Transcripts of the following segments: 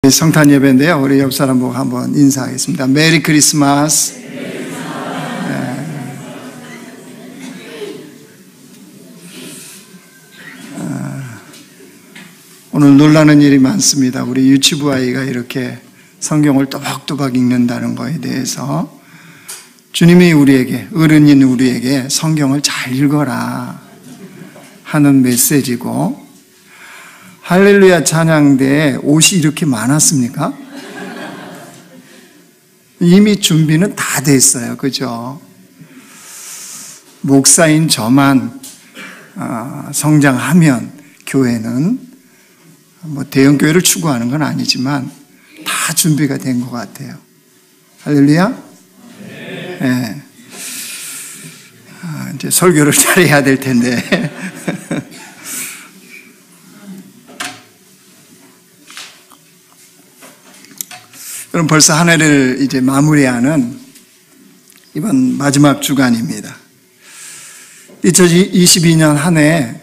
성탄 예배인데요. 우리 옆 사람 보고 한번 인사하겠습니다. 메리 크리스마스. 오늘 놀라는 일이 많습니다. 우리 유치부 아이가 이렇게 성경을 또박또박 읽는다는 거에 대해서 주님이 우리에게, 어른인 우리에게 성경을 잘 읽어라 하는 메시지고, 할렐루야 찬양대에 옷이 이렇게 많았습니까? 이미 준비는 다 됐어요. 그죠? 목사인 저만 성장하면 교회는 뭐 대형 교회를 추구하는 건 아니지만 다 준비가 된 것 같아요. 할렐루야? 네. 이제 설교를 잘해야 될 텐데. 그럼 벌써 한 해를 이제 마무리하는 이번 마지막 주간입니다. 2022년 한 해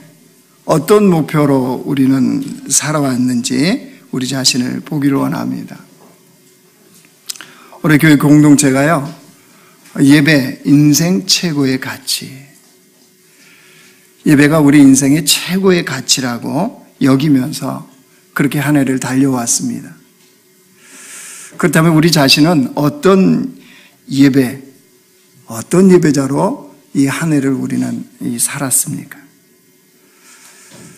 어떤 목표로 우리는 살아왔는지 우리 자신을 보기를 원합니다. 우리 교회 공동체가요, 예배, 인생 최고의 가치. 예배가 우리 인생의 최고의 가치라고 여기면서 그렇게 한 해를 달려왔습니다. 그렇다면 우리 자신은 어떤 예배, 어떤 예배자로 이 한 해를 우리는 살았습니까?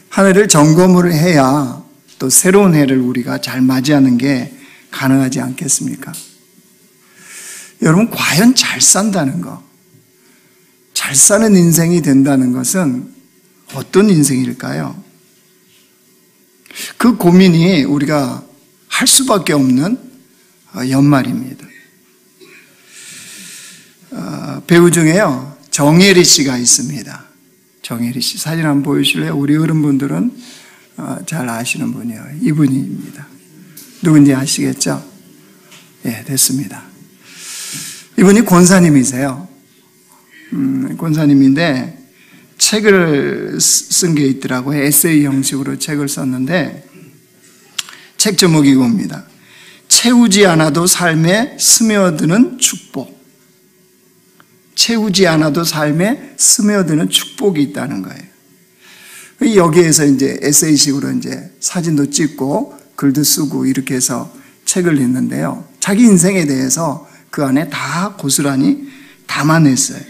한 해를 점검을 해야 또 새로운 해를 우리가 잘 맞이하는 게 가능하지 않겠습니까? 여러분, 과연 잘 산다는 거, 잘 사는 인생이 된다는 것은 어떤 인생일까요? 그 고민이 우리가 할 수밖에 없는 연말입니다. 배우 중에요, 정혜리 씨가 있습니다. 정혜리 씨 사진 한번 보여주실래요? 우리 어른분들은 잘 아시는 분이에요. 이분입니다. 누군지 아시겠죠? 예, 됐습니다. 이분이 권사님이세요. 권사님인데 책을 쓴 게 있더라고요. 에세이 형식으로 책을 썼는데 책 제목이 이겁니다. 채우지 않아도 삶에 스며드는 축복. 채우지 않아도 삶에 스며드는 축복이 있다는 거예요. 여기에서 이제 에세이식으로 이제 사진도 찍고 글도 쓰고 이렇게 해서 책을 냈는데요. 자기 인생에 대해서 그 안에 다 고스란히 담아냈어요.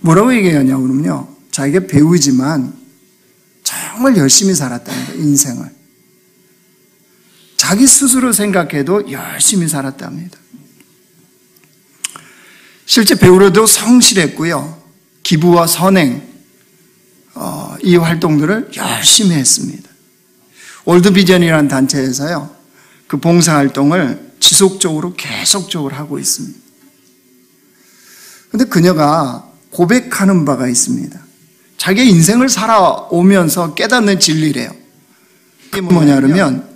뭐라고 얘기하냐고 그러면요, 자기가 배우지만 정말 열심히 살았다는 거예요. 인생을 자기 스스로 생각해도 열심히 살았답니다. 실제 배우로도 성실했고요, 기부와 선행, 이 활동들을 열심히 했습니다. 월드비전이라는 단체에서요, 그 봉사활동을 지속적으로 계속적으로 하고 있습니다. 그런데 그녀가 고백하는 바가 있습니다. 자기의 인생을 살아오면서 깨닫는 진리래요. 그게 뭐냐 그러면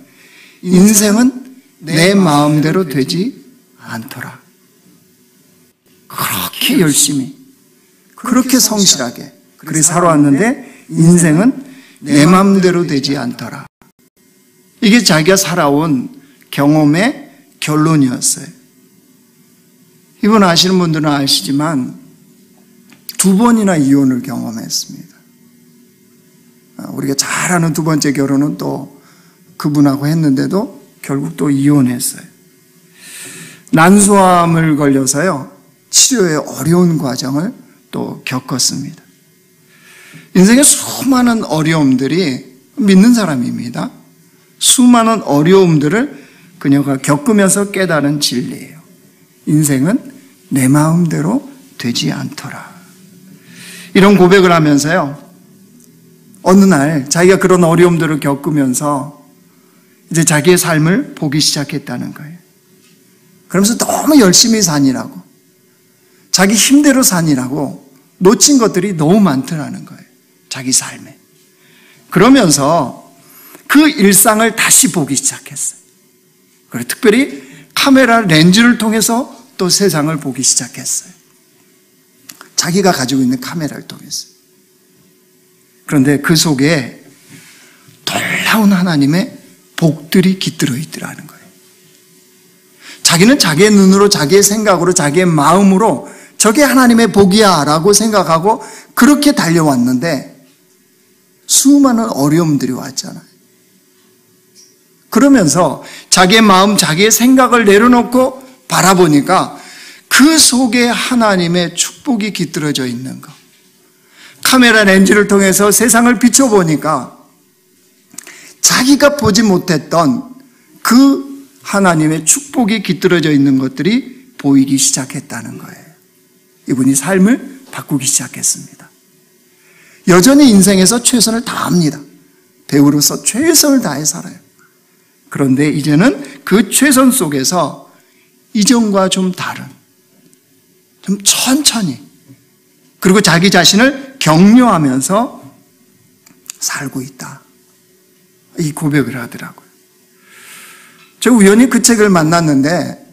인생은 내 마음대로 되지 않더라. 그렇게 열심히, 그렇게 성실하게 그렇게 살아왔는데 인생은 내 마음대로 되지 않더라. 이게 자기가 살아온 경험의 결론이었어요. 이분 아시는 분들은 아시지만 2번이나 이혼을 경험했습니다. 우리가 잘 아는 두 번째 결혼은 또 그분하고 했는데도 결국 또 이혼했어요. 난소암을 걸려서요, 치료의 어려운 과정을 또 겪었습니다. 인생의 수많은 어려움들이, 믿는 사람입니다. 수많은 어려움들을 그녀가 겪으면서 깨달은 진리예요. 인생은 내 마음대로 되지 않더라. 이런 고백을 하면서요, 어느 날 자기가 그런 어려움들을 겪으면서 이제 자기의 삶을 보기 시작했다는 거예요. 그러면서 너무 열심히 사니라고, 자기 힘대로 사니라고 놓친 것들이 너무 많더라는 거예요. 자기 삶에. 그러면서 그 일상을 다시 보기 시작했어요. 그리고 특별히 카메라 렌즈를 통해서 또 세상을 보기 시작했어요. 자기가 가지고 있는 카메라를 통해서. 그런데 그 속에 놀라운 하나님의 복들이 깃들어 있더라는 거예요. 자기는 자기의 눈으로, 자기의 생각으로, 자기의 마음으로 저게 하나님의 복이야 라고 생각하고 그렇게 달려왔는데 수많은 어려움들이 왔잖아요. 그러면서 자기의 마음, 자기의 생각을 내려놓고 바라보니까 그 속에 하나님의 축복이 깃들어져 있는 것. 카메라 렌즈를 통해서 세상을 비춰보니까 자기가 보지 못했던 그 하나님의 축복이 깃들어져 있는 것들이 보이기 시작했다는 거예요. 이분이 삶을 바꾸기 시작했습니다. 여전히 인생에서 최선을 다합니다. 배우로서 최선을 다해 살아요. 그런데 이제는 그 최선 속에서 이전과 좀 다른, 좀 천천히, 그리고 자기 자신을 격려하면서 살고 있다. 이 고백을 하더라고요. 저 우연히 그 책을 만났는데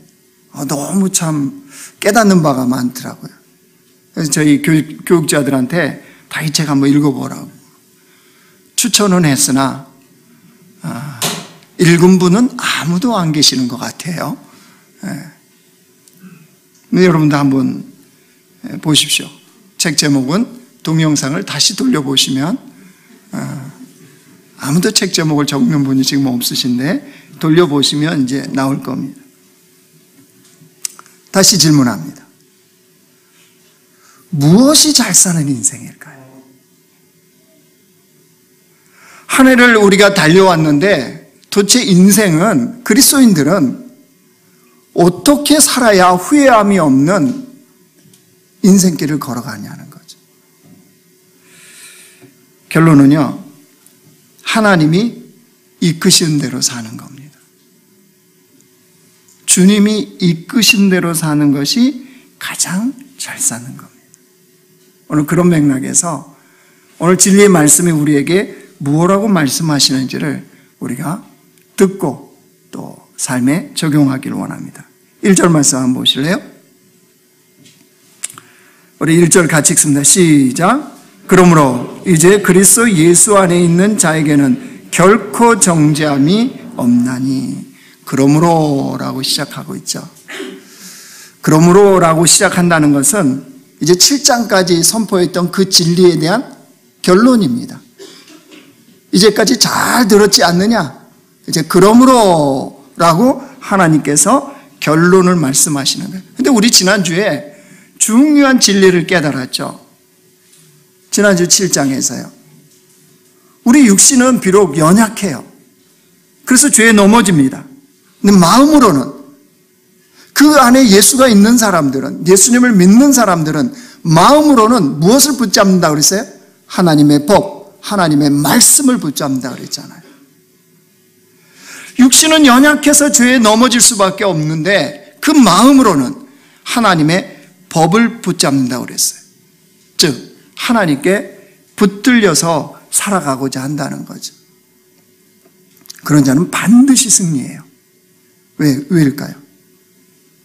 너무 참 깨닫는 바가 많더라고요. 그래서 저희 교육자들한테 다 이 책 한번 읽어보라고 추천은 했으나 읽은 분은 아무도 안 계시는 것 같아요. 여러분도 한번 보십시오. 책 제목은 동영상을 다시 돌려보시면 아무도 책 제목을 적는 분이 지금 없으신데 돌려보시면 이제 나올 겁니다. 다시 질문합니다. 무엇이 잘 사는 인생일까요? 한 해를 우리가 달려왔는데 도대체 인생은, 그리스도인들은 어떻게 살아야 후회함이 없는 인생길을 걸어가냐는 거죠. 결론은요, 하나님이 이끄신 대로 사는 겁니다. 주님이 이끄신 대로 사는 것이 가장 잘 사는 겁니다. 오늘 그런 맥락에서 오늘 진리의 말씀이 우리에게 무엇라고 말씀하시는지를 우리가 듣고 또 삶에 적용하기를 원합니다. 1절 말씀 한번 보실래요? 우리 1절 같이 읽습니다. 시작. 그러므로 이제 그리스도 예수 안에 있는 자에게는 결코 정죄함이 없나니. 그러므로라고 시작하고 있죠. 그러므로라고 시작한다는 것은 이제 7장까지 선포했던 그 진리에 대한 결론입니다. 이제까지 잘 들었지 않느냐? 이제 그러므로라고 하나님께서 결론을 말씀하시는 거예요. 근데 우리 지난주에 중요한 진리를 깨달았죠. 지난주 7장에서요. 우리 육신은 비록 연약해요. 그래서 죄에 넘어집니다. 근데 마음으로는, 그 안에 예수가 있는 사람들은, 예수님을 믿는 사람들은 마음으로는 무엇을 붙잡는다 그랬어요? 하나님의 법, 하나님의 말씀을 붙잡는다 그랬잖아요. 육신은 연약해서 죄에 넘어질 수밖에 없는데 그 마음으로는 하나님의 법을 붙잡는다 그랬어요. 즉 하나님께 붙들려서 살아가고자 한다는 거죠. 그런 자는 반드시 승리해요. 왜일까요?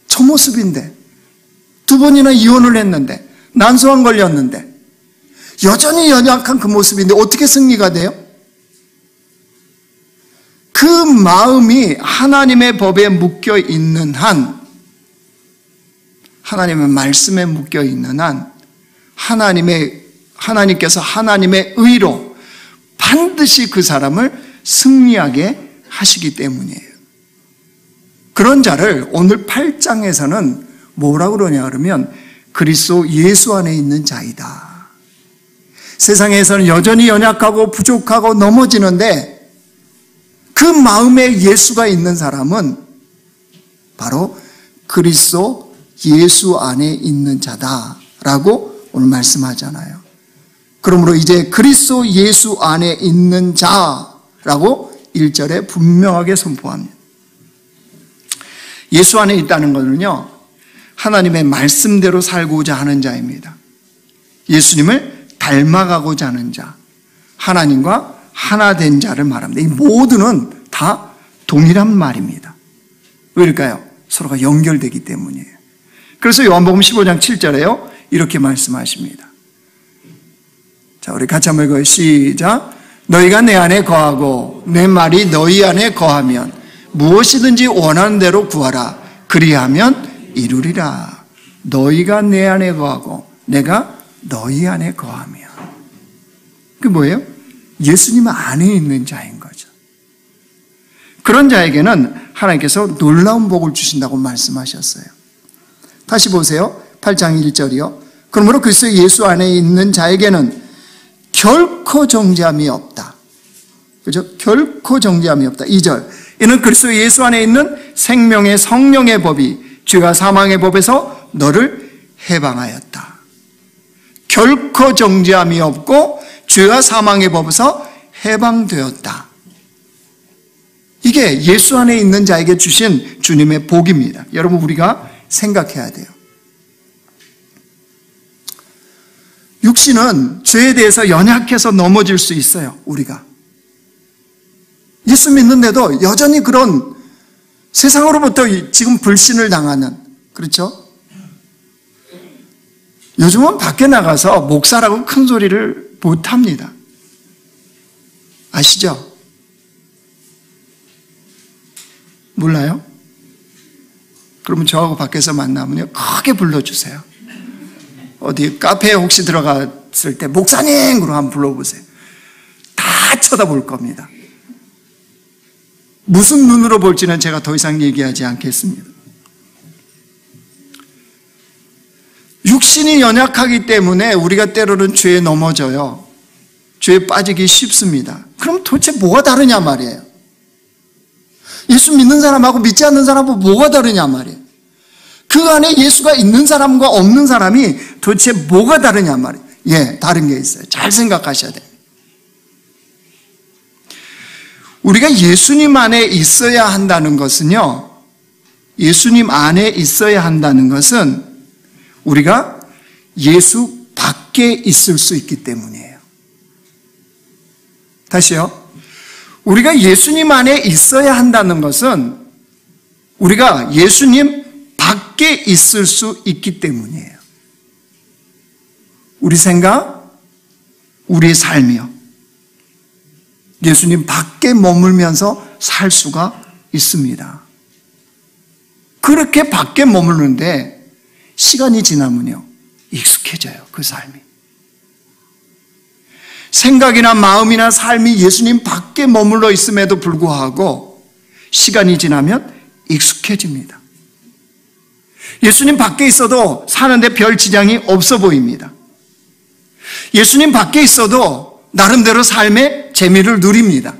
저 모습인데, 2번이나 이혼을 했는데, 난소암 걸렸는데, 여전히 연약한 그 모습인데 어떻게 승리가 돼요? 그 마음이 하나님의 법에 묶여 있는 한, 하나님의 말씀에 묶여 있는 한, 하나님께서 하나님의 의로 반드시 그 사람을 승리하게 하시기 때문이에요. 그런 자를 오늘 8장에서는 뭐라고 그러냐 그러면 그리스도 예수 안에 있는 자이다. 세상에서는 여전히 연약하고 부족하고 넘어지는데 그 마음에 예수가 있는 사람은 바로 그리스도 예수 안에 있는 자다라고 오늘 말씀하잖아요. 그러므로 이제 그리스도 예수 안에 있는 자라고 1절에 분명하게 선포합니다. 예수 안에 있다는 것은요, 하나님의 말씀대로 살고자 하는 자입니다. 예수님을 닮아가고자 하는 자, 하나님과 하나 된 자를 말합니다. 이 모두는 다 동일한 말입니다. 왜일까요? 서로가 연결되기 때문이에요. 그래서 요한복음 15장 7절에요 이렇게 말씀하십니다. 자, 우리 같이 한번 읽어요. 시작. 너희가 내 안에 거하고 내 말이 너희 안에 거하면 무엇이든지 원하는 대로 구하라. 그리하면 이루리라. 너희가 내 안에 거하고 내가 너희 안에 거하면. 그게 뭐예요? 예수님 안에 있는 자인 거죠. 그런 자에게는 하나님께서 놀라운 복을 주신다고 말씀하셨어요. 다시 보세요. 8장 1절이요. 그러므로 그리스도 예수 안에 있는 자에게는 결코 정죄함이 없다. 그죠? 결코 정죄함이 없다. 2절. 이는 그리스도 예수 안에 있는 생명의 성령의 법이 죄와 사망의 법에서 너를 해방하였다. 결코 정죄함이 없고 죄와 사망의 법에서 해방되었다. 이게 예수 안에 있는 자에게 주신 주님의 복입니다. 여러분, 우리가 생각해야 돼요. 육신은 죄에 대해서 연약해서 넘어질 수 있어요. 우리가 예수 믿는데도 여전히 그런 세상으로부터 지금 불신을 당하는, 그렇죠? 요즘은 밖에 나가서 목사라고 큰 소리를 못합니다. 아시죠? 몰라요? 그러면 저하고 밖에서 만나면요, 크게 불러주세요. 어디 카페에 혹시 들어갔을 때 목사님! 그러고 한번 불러보세요. 다 쳐다볼 겁니다. 무슨 눈으로 볼지는 제가 더 이상 얘기하지 않겠습니다. 육신이 연약하기 때문에 우리가 때로는 죄에 넘어져요. 죄에 빠지기 쉽습니다. 그럼 도대체 뭐가 다르냐 말이에요. 예수 믿는 사람하고 믿지 않는 사람하고 뭐가 다르냐 말이에요. 그 안에 예수가 있는 사람과 없는 사람이 도대체 뭐가 다르냐 말이에요. 예, 다른 게 있어요. 잘 생각하셔야 돼요. 우리가 예수님 안에 있어야 한다는 것은요, 예수님 안에 있어야 한다는 것은 우리가 예수 밖에 있을 수 있기 때문이에요. 다시요. 우리가 예수님 안에 있어야 한다는 것은 우리가 예수님 밖에 있을 수 있기 때문이에요. 우리 생각, 우리의 삶이요. 예수님 밖에 머물면서 살 수가 있습니다. 그렇게 밖에 머무르는데 시간이 지나면요, 익숙해져요. 그 삶이. 생각이나 마음이나 삶이 예수님 밖에 머물러 있음에도 불구하고 시간이 지나면 익숙해집니다. 예수님 밖에 있어도 사는데 별 지장이 없어 보입니다. 예수님 밖에 있어도 나름대로 삶의 재미를 누립니다.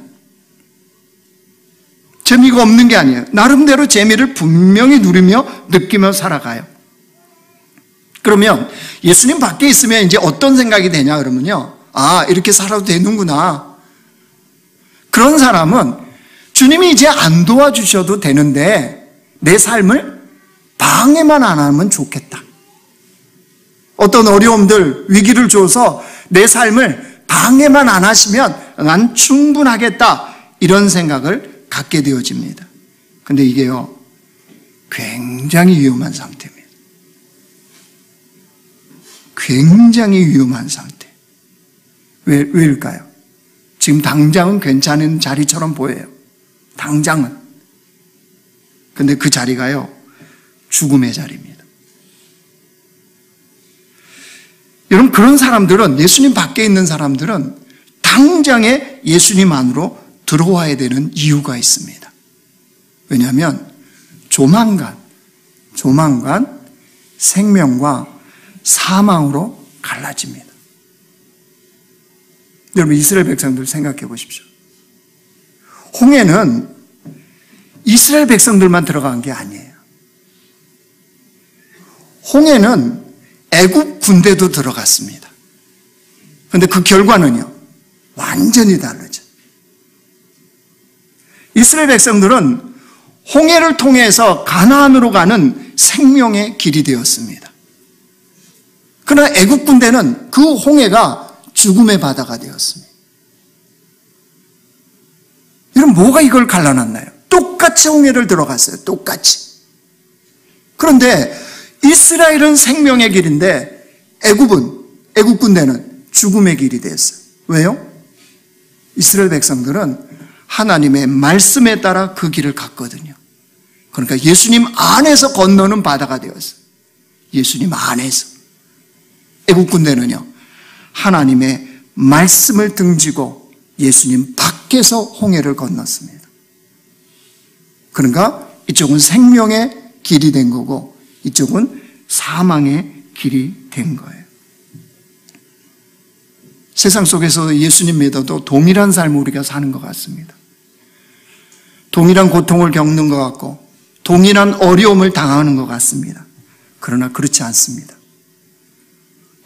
재미가 없는 게 아니에요. 나름대로 재미를 분명히 누리며 느끼며 살아가요. 그러면 예수님 밖에 있으면 이제 어떤 생각이 되냐 그러면요, 아, 이렇게 살아도 되는구나. 그런 사람은 주님이 이제 안 도와주셔도 되는데 내 삶을 방해만 안 하면 좋겠다. 어떤 어려움들, 위기를 줘서 내 삶을 방해만 안 하시면 난 충분하겠다. 이런 생각을 갖게 되어집니다. 근데 이게요, 굉장히 위험한 상태입니다. 굉장히 위험한 상태. 왜일까요? 지금 당장은 괜찮은 자리처럼 보여요. 당장은. 근데 그 자리가요, 죽음의 자리입니다. 여러분, 그런 사람들은, 예수님 밖에 있는 사람들은 당장에 예수님 안으로 들어와야 되는 이유가 있습니다. 왜냐하면 조만간 생명과 사망으로 갈라집니다. 여러분, 이스라엘 백성들 생각해 보십시오. 홍해는 이스라엘 백성들만 들어간 게 아니에요. 홍해는 애굽 군대도 들어갔습니다. 그런데 그 결과는요, 완전히 다르죠. 이스라엘 백성들은 홍해를 통해서 가나안으로 가는 생명의 길이 되었습니다. 그러나 애굽 군대는 그 홍해가 죽음의 바다가 되었습니다. 여러분, 뭐가 이걸 갈라놨나요? 똑같이 홍해를 들어갔어요. 똑같이. 그런데 이스라엘은 생명의 길인데 애굽 군대는 죽음의 길이 됐어요. 왜요? 이스라엘 백성들은 하나님의 말씀에 따라 그 길을 갔거든요. 그러니까 예수님 안에서 건너는 바다가 되었어요. 예수님 안에서. 애국 군대는요, 하나님의 말씀을 등지고 예수님 밖에서 홍해를 건넜습니다. 그러니까 이쪽은 생명의 길이 된 거고 이쪽은 사망의 길이 된 거예요. 세상 속에서 예수님 믿어도 동일한 삶을 우리가 사는 것 같습니다. 동일한 고통을 겪는 것 같고 동일한 어려움을 당하는 것 같습니다. 그러나 그렇지 않습니다.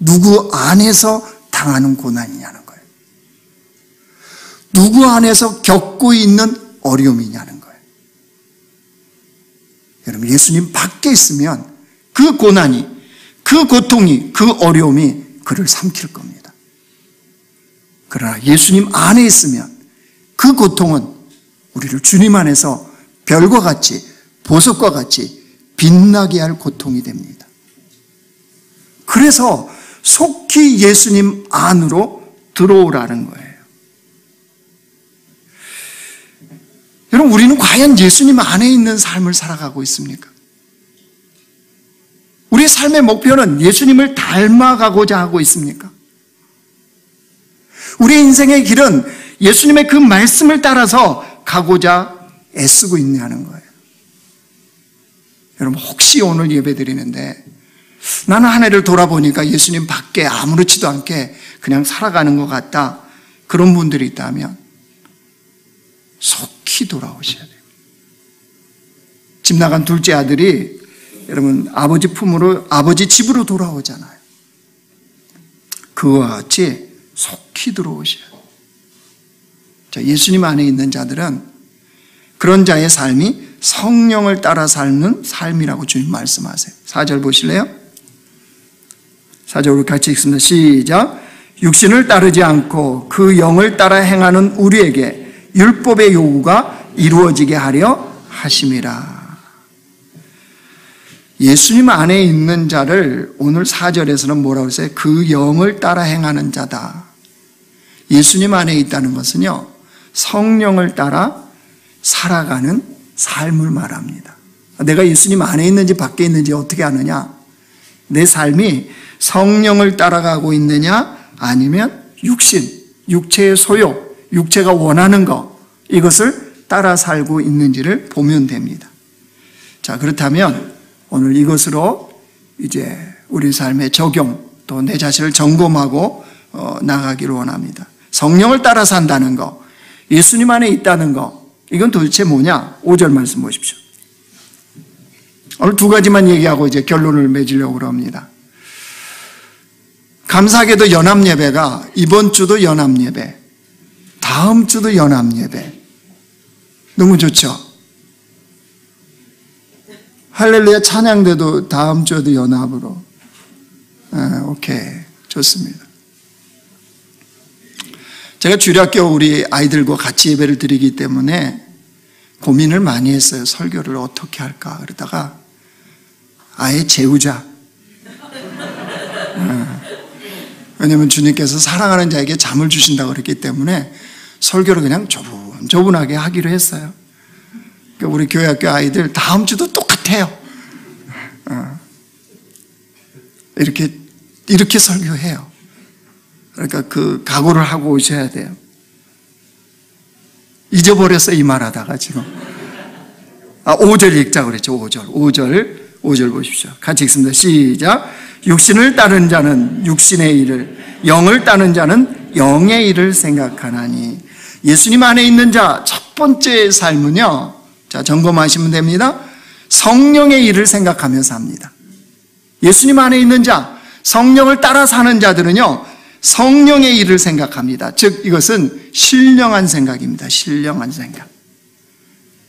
누구 안에서 당하는 고난이냐는 거예요. 누구 안에서 겪고 있는 어려움이냐는 거예요. 여러분, 예수님 밖에 있으면 그 고난이, 그 고통이, 그 어려움이 그를 삼킬 겁니다. 그러나 예수님 안에 있으면 그 고통은 우리를 주님 안에서 별과 같이, 보석과 같이 빛나게 할 고통이 됩니다. 그래서 속히 예수님 안으로 들어오라는 거예요. 여러분, 우리는 과연 예수님 안에 있는 삶을 살아가고 있습니까? 우리의 삶의 목표는 예수님을 닮아가고자 하고 있습니까? 우리의 인생의 길은 예수님의 그 말씀을 따라서 가고자 애쓰고 있냐는 거예요. 여러분, 혹시 오늘 예배 드리는데 나는 한 해를 돌아보니까 예수님 밖에 아무렇지도 않게 그냥 살아가는 것 같다, 그런 분들이 있다면 속히 돌아오셔야 돼요. 집 나간 둘째 아들이 여러분 아버지 품으로, 아버지 집으로 돌아오잖아요. 그와 같이 속히 들어오셔야 돼요. 자, 예수님 안에 있는 자들은 그런 자의 삶이 성령을 따라 사는 삶이라고 주님 말씀하세요. 4절 보실래요? 4절 우리 같이 읽습니다. 시작. 육신을 따르지 않고 그 영을 따라 행하는 우리에게 율법의 요구가 이루어지게 하려 하심이라. 예수님 안에 있는 자를 오늘 4절에서는 뭐라고 했어요? 그 영을 따라 행하는 자다. 예수님 안에 있다는 것은요, 성령을 따라 살아가는 삶을 말합니다. 내가 예수님 안에 있는지 밖에 있는지 어떻게 아느냐? 내 삶이 성령을 따라가고 있느냐, 아니면 육체의 소욕, 육체가 원하는 것, 이것을 따라 살고 있는지를 보면 됩니다. 자, 그렇다면 오늘 이것으로 이제 우리 삶의 적용, 또 내 자신을 점검하고 나가기를 원합니다. 성령을 따라 산다는 거, 예수님 안에 있다는 거, 이건 도대체 뭐냐? 5절 말씀 보십시오. 오늘 두 가지만 얘기하고 이제 결론을 맺으려고 합니다. 감사하게도 연합예배가 이번 주도 연합예배, 다음 주도 연합예배, 너무 좋죠? 할렐루야 찬양대도 다음 주에도 연합으로. 오케이, 좋습니다. 제가 주일학교 우리 아이들과 같이 예배를 드리기 때문에 고민을 많이 했어요. 설교를 어떻게 할까 그러다가 아예 재우자. 왜냐하면 주님께서 사랑하는 자에게 잠을 주신다고 그랬기 때문에 설교를 그냥 조분하게 하기로 했어요. 그러니까 우리 교회학교 아이들 다음 주도 똑같아요. 이렇게 설교해요. 그러니까 그 각오를 하고 오셔야 돼요. 잊어버렸어 이 말하다가 지금. 5절 읽자 그랬죠. 5절 보십시오. 같이 읽습니다. 시작. 육신을 따른 자는 육신의 일을, 영을 따른 자는 영의 일을 생각하나니. 예수님 안에 있는 자 첫 번째 삶은요, 자 점검하시면 됩니다. 성령의 일을 생각하면서 합니다. 예수님 안에 있는 자, 성령을 따라 사는 자들은요, 성령의 일을 생각합니다. 즉 이것은 신령한 생각입니다. 신령한 생각.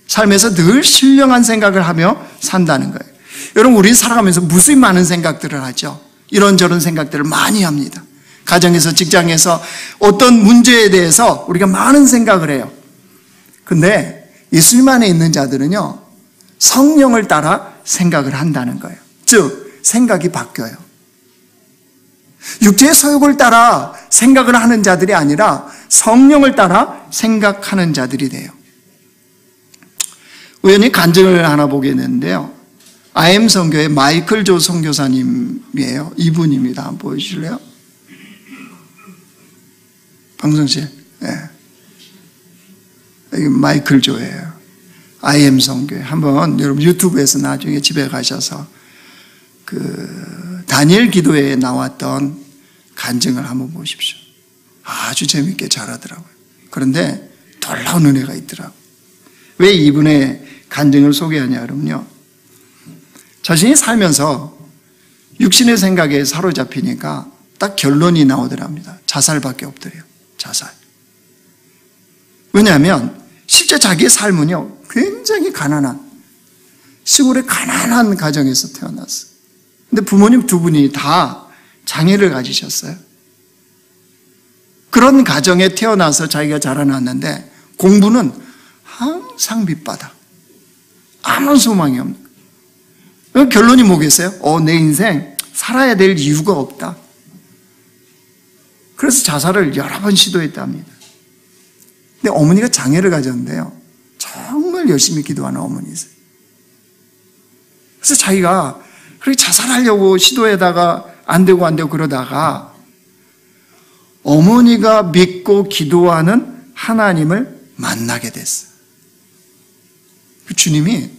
삶에서 늘 신령한 생각을 하며 산다는 거예요. 여러분, 우리 살아가면서 무수히 많은 생각들을 하죠. 이런저런 생각들을 많이 합니다. 가정에서, 직장에서 어떤 문제에 대해서 우리가 많은 생각을 해요. 근데 예수님 안에 있는 자들은요, 성령을 따라 생각을 한다는 거예요. 즉 생각이 바뀌어요. 육체의 소욕을 따라 생각을 하는 자들이 아니라 성령을 따라 생각하는 자들이 돼요. 우연히 간증을 하나 보게 됐는데요. IM 선교의 마이클 조 선교사님이에요. 이분입니다. 한번 보여주실래요? 방송실. 네. 여기 마이클 조예요. IM 선교회. 한번 여러분 유튜브에서 나중에 집에 가셔서 그 다니엘 기도회에 나왔던 간증을 한번 보십시오. 아주 재밌게 잘하더라고요. 그런데 놀라운 은혜가 있더라고요. 왜 이분의 간증을 소개하냐 그러면요. 자신이 살면서 육신의 생각에 사로잡히니까 딱 결론이 나오더랍니다. 자살밖에 없더래요. 자살. 왜냐하면 실제 자기의 삶은요, 굉장히 가난한, 시골의 가난한 가정에서 태어났어요. 근데 부모님 두 분이 다 장애를 가지셨어요. 그런 가정에 태어나서 자기가 자라났는데 공부는 항상 밑바닥. 아무 소망이 없는 거예요. 결론이 뭐겠어요? 내 인생 살아야 될 이유가 없다. 그래서 자살을 여러 번 시도했답니다. 근데 어머니가 장애를 가졌는데요. 정말 열심히 기도하는 어머니세요. 그래서 자기가 그렇게 자살하려고 시도하다가 안 되고 그러다가 어머니가 믿고 기도하는 하나님을 만나게 됐어요. 그 주님이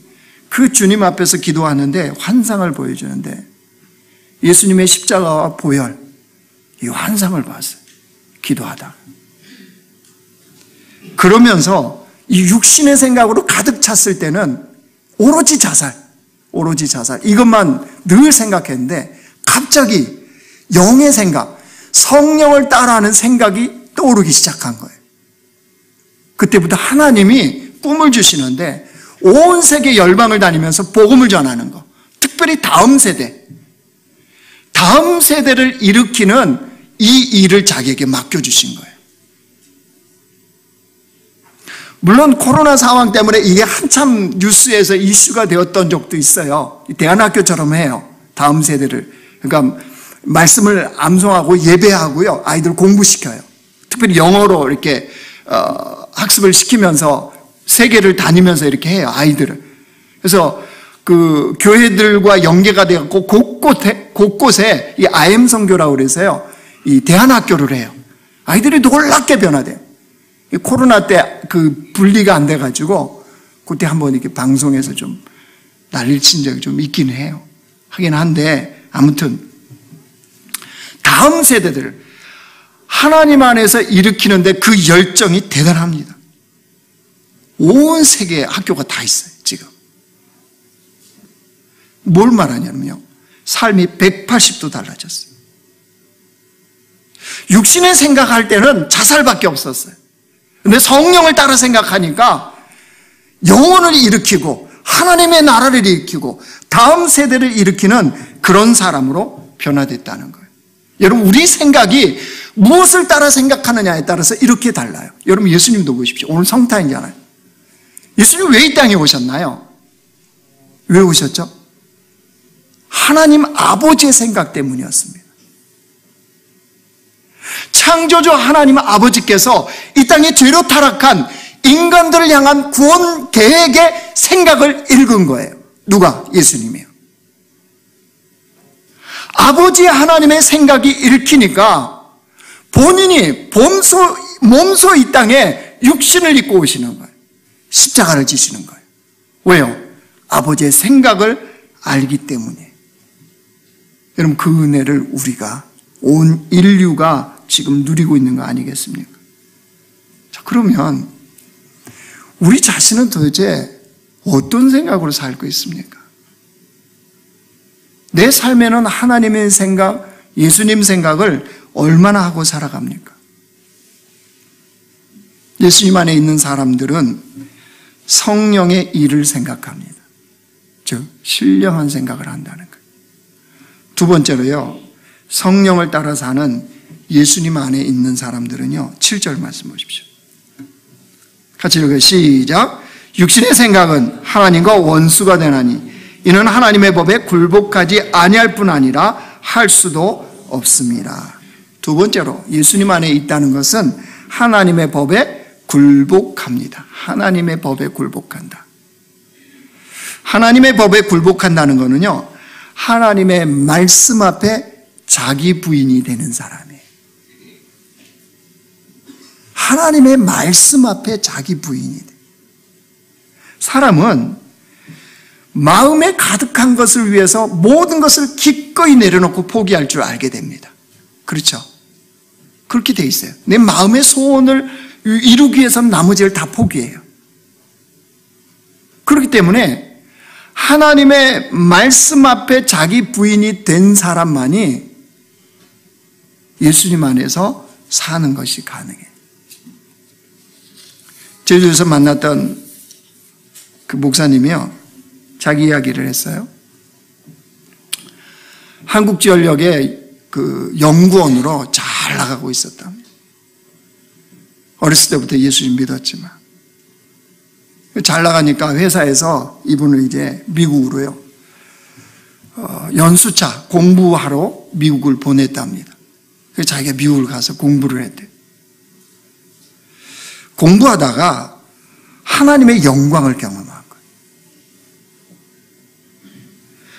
그 주님 앞에서 기도하는데 환상을 보여주는데 예수님의 십자가와 보혈, 이 환상을 봤어요. 기도하다가. 그러면서 이 육신의 생각으로 가득 찼을 때는 오로지 자살 이것만 늘 생각했는데 갑자기 영의 생각, 성령을 따라하는 생각이 떠오르기 시작한 거예요. 그때부터 하나님이 꿈을 주시는데 온 세계 열방을 다니면서 복음을 전하는 거, 특별히 다음 세대를 일으키는 이 일을 자기에게 맡겨주신 거예요. 물론 코로나 상황 때문에 이게 한참 뉴스에서 이슈가 되었던 적도 있어요. 대안학교처럼 해요. 다음 세대를. 그러니까 말씀을 암송하고 예배하고요. 아이들 공부시켜요. 특별히 영어로 이렇게 학습을 시키면서 세계를 다니면서 이렇게 해요. 아이들을. 그래서 그 교회들과 연계가 되었고 곳곳에 이 IM 선교라고 그래서요. 이 대안학교를 해요. 아이들이 놀랍게 변화돼요. 코로나 때 그 분리가 안 돼가지고 그때 한번 이렇게 방송에서 좀 난리를 친 적이 좀 있긴 해요. 하긴 한데 아무튼 다음 세대들을 하나님 안에서 일으키는데 그 열정이 대단합니다. 온 세계에 학교가 다 있어요. 지금 뭘 말하냐면요, 삶이 180도 달라졌어요. 육신의 생각할 때는 자살밖에 없었어요. 근데 성령을 따라 생각하니까 영혼을 일으키고 하나님의 나라를 일으키고 다음 세대를 일으키는 그런 사람으로 변화됐다는 거예요. 여러분, 우리 생각이 무엇을 따라 생각하느냐에 따라서 이렇게 달라요. 여러분, 예수님도 보십시오. 오늘 성탄이잖아요. 예수님 왜 이 땅에 오셨나요? 왜 오셨죠? 하나님 아버지의 생각 때문이었습니다. 창조주 하나님 아버지께서 이 땅에 죄로 타락한 인간들을 향한 구원 계획의 생각을 읽은 거예요. 누가? 예수님이요. 아버지 하나님의 생각이 읽히니까 본인이 몸소 이 땅에 육신을 입고 오시는 거예요. 십자가를 지시는 거예요. 왜요? 아버지의 생각을 알기 때문에. 여러분, 그 은혜를 우리가, 온 인류가 지금 누리고 있는 거 아니겠습니까? 자, 그러면 우리 자신은 도대체 어떤 생각으로 살고 있습니까? 내 삶에는 하나님의 생각, 예수님 생각을 얼마나 하고 살아갑니까? 예수님 안에 있는 사람들은 성령의 일을 생각합니다. 즉, 신령한 생각을 한다는 거예요. 두 번째로요, 성령을 따라 사는 예수님 안에 있는 사람들은요, 7절 말씀 보십시오. 같이 읽어요. 시작. 육신의 생각은 하나님과 원수가 되나니 이는 하나님의 법에 굴복하지 아니할 뿐 아니라 할 수도 없습니다. 두 번째로 예수님 안에 있다는 것은 하나님의 법에 굴복합니다. 하나님의 법에 굴복한다. 하나님의 법에 굴복한다는 것은요, 하나님의 말씀 앞에 자기 부인이 되는 사람이에요. 하나님의 말씀 앞에 자기 부인이 돼. 사람은 마음에 가득한 것을 위해서 모든 것을 기꺼이 내려놓고 포기할 줄 알게 됩니다. 그렇죠? 그렇게 돼 있어요. 내 마음의 소원을 이루기 위해서는 나머지를 다 포기해요. 그렇기 때문에 하나님의 말씀 앞에 자기 부인이 된 사람만이 예수님 안에서 사는 것이 가능해요. 제주에서 만났던 그 목사님이요, 자기 이야기를 했어요. 한국지원력의 그 연구원으로 잘 나가고 있었답니다. 어렸을 때부터 예수님 믿었지만 잘 나가니까 회사에서 이분을 이제 미국으로요, 연수차 공부하러 미국을 보냈답니다. 그래서 자기가 미국을 가서 공부를 했대요. 공부하다가 하나님의 영광을 경험한 거예요.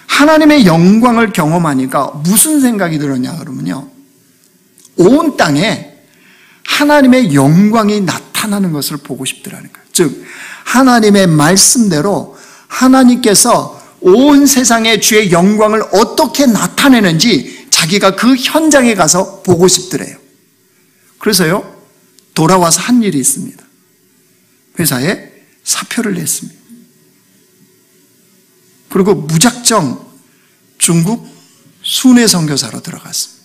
하나님의 영광을 경험하니까 무슨 생각이 들었냐 그러면요, 온 땅에 하나님의 영광이 나타나는 것을 보고 싶더라는 거예요. 즉 하나님의 말씀대로 하나님께서 온 세상의 주의 영광을 어떻게 나타내는지 자기가 그 현장에 가서 보고 싶더래요. 그래서요, 돌아와서 한 일이 있습니다. 회사에 사표를 냈습니다. 그리고 무작정 중국 순회 선교사로 들어갔습니다.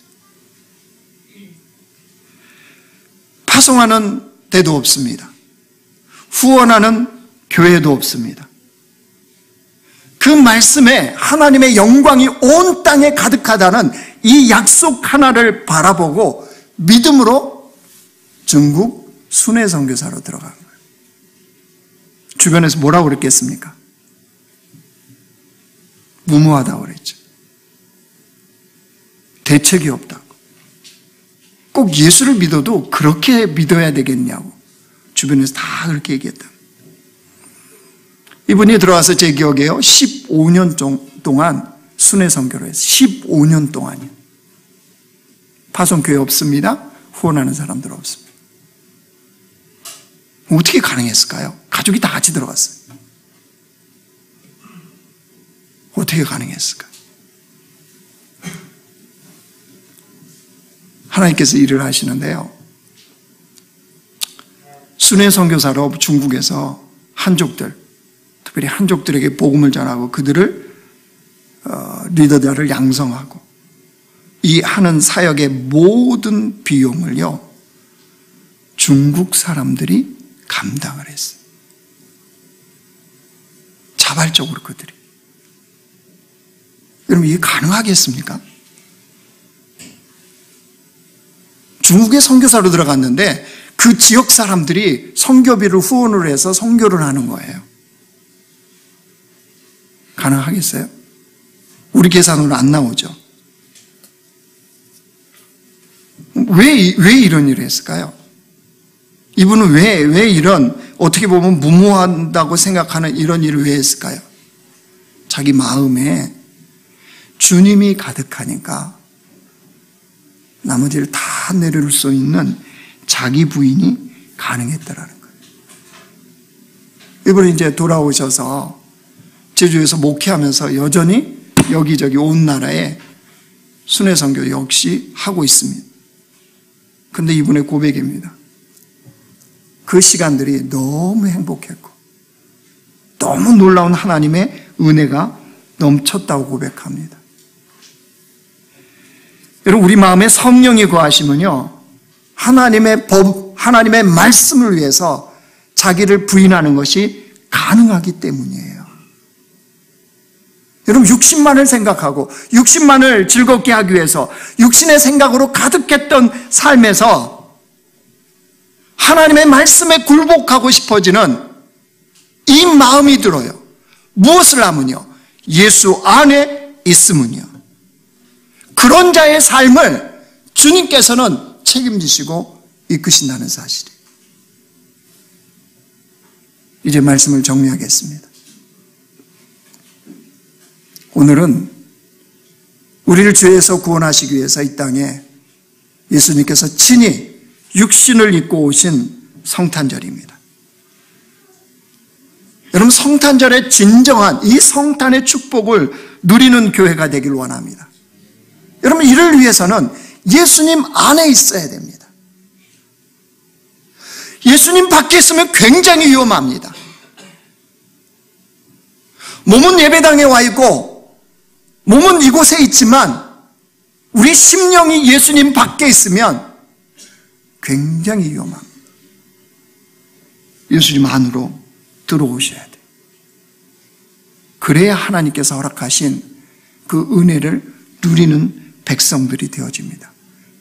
파송하는 데도 없습니다. 후원하는 교회도 없습니다. 그 말씀에 하나님의 영광이 온 땅에 가득하다는 이 약속 하나를 바라보고 믿음으로 중국 순회 선교사로 들어간 거예요. 주변에서 뭐라고 그랬겠습니까? 무모하다고 그랬죠. 대책이 없다고. 꼭 예수를 믿어도 그렇게 믿어야 되겠냐고 주변에서 다 그렇게 얘기했다. 이분이 들어와서 제 기억에요, 15년 동안 순회 선교를 했어요. 15년 동안이요. 파송교회 없습니다. 후원하는 사람들 없습니다. 어떻게 가능했을까요? 가족이 다 같이 들어갔어요. 어떻게 가능했을까요? 하나님께서 일을 하시는데요, 순회 선교사로 중국에서 한족들, 특별히 한족들에게 복음을 전하고 그들을 리더들을 양성하고 이 하는 사역의 모든 비용을요, 중국 사람들이 감당을 했어요. 자발적으로 그들이. 여러분, 이게 가능하겠습니까? 중국에 선교사로 들어갔는데 그 지역 사람들이 선교비를 후원을 해서 선교를 하는 거예요. 가능하겠어요? 우리 계산으로 안 나오죠. 왜 이런 일을 했을까요? 이분은 왜 이런, 어떻게 보면 무모한다고 생각하는 이런 일을 왜 했을까요? 자기 마음에 주님이 가득하니까 나머지를 다 내려놓을 수 있는 자기 부인이 가능했다라는 거예요. 이번에 이제 돌아오셔서 제주에서 목회하면서 여전히 여기저기 온 나라에 순회 선교 역시 하고 있습니다. 근데 이분의 고백입니다. 그 시간들이 너무 행복했고 너무 놀라운 하나님의 은혜가 넘쳤다고 고백합니다. 여러분, 우리 마음에 성령이 거하시면요, 하나님의 법, 하나님의 말씀을 위해서 자기를 부인하는 것이 가능하기 때문이에요. 여러분, 육신만을 생각하고 육신만을 즐겁게 하기 위해서 육신의 생각으로 가득했던 삶에서 하나님의 말씀에 굴복하고 싶어지는 이 마음이 들어요. 무엇을 하면요? 예수 안에 있으면요. 그런 자의 삶을 주님께서는 책임지시고 이끄신다는 사실이에요. 이제 말씀을 정리하겠습니다. 오늘은 우리를 죄에서 구원하시기 위해서 이 땅에 예수님께서 친히 육신을 입고 오신 성탄절입니다. 여러분, 성탄절의 진정한 이 성탄의 축복을 누리는 교회가 되길 원합니다. 여러분, 이를 위해서는 예수님 안에 있어야 됩니다. 예수님 밖에 있으면 굉장히 위험합니다. 몸은 예배당에 와 있고 몸은 이곳에 있지만 우리 심령이 예수님 밖에 있으면 굉장히 위험합니다. 예수님 안으로 들어오셔야 돼요. 그래야 하나님께서 허락하신 그 은혜를 누리는 백성들이 되어집니다.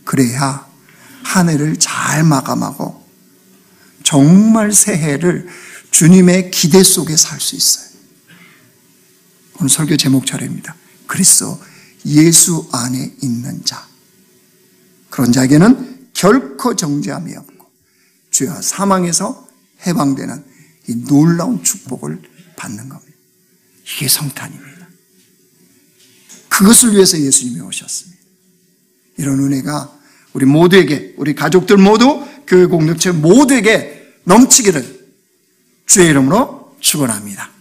그래야 한 해를 잘 마감하고 정말 새해를 주님의 기대 속에 살 수 있어요. 오늘 설교 제목 차례입니다. 그리스도 예수 안에 있는 자. 그런 자에게는 결코 정죄함이 없고 죄와 사망에서 해방되는 이 놀라운 축복을 받는 겁니다. 이게 성탄입니다. 그것을 위해서 예수님이 오셨습니다. 이런 은혜가 우리 모두에게, 우리 가족들 모두, 교회 공동체 모두에게 넘치기를 주의 이름으로 축원합니다.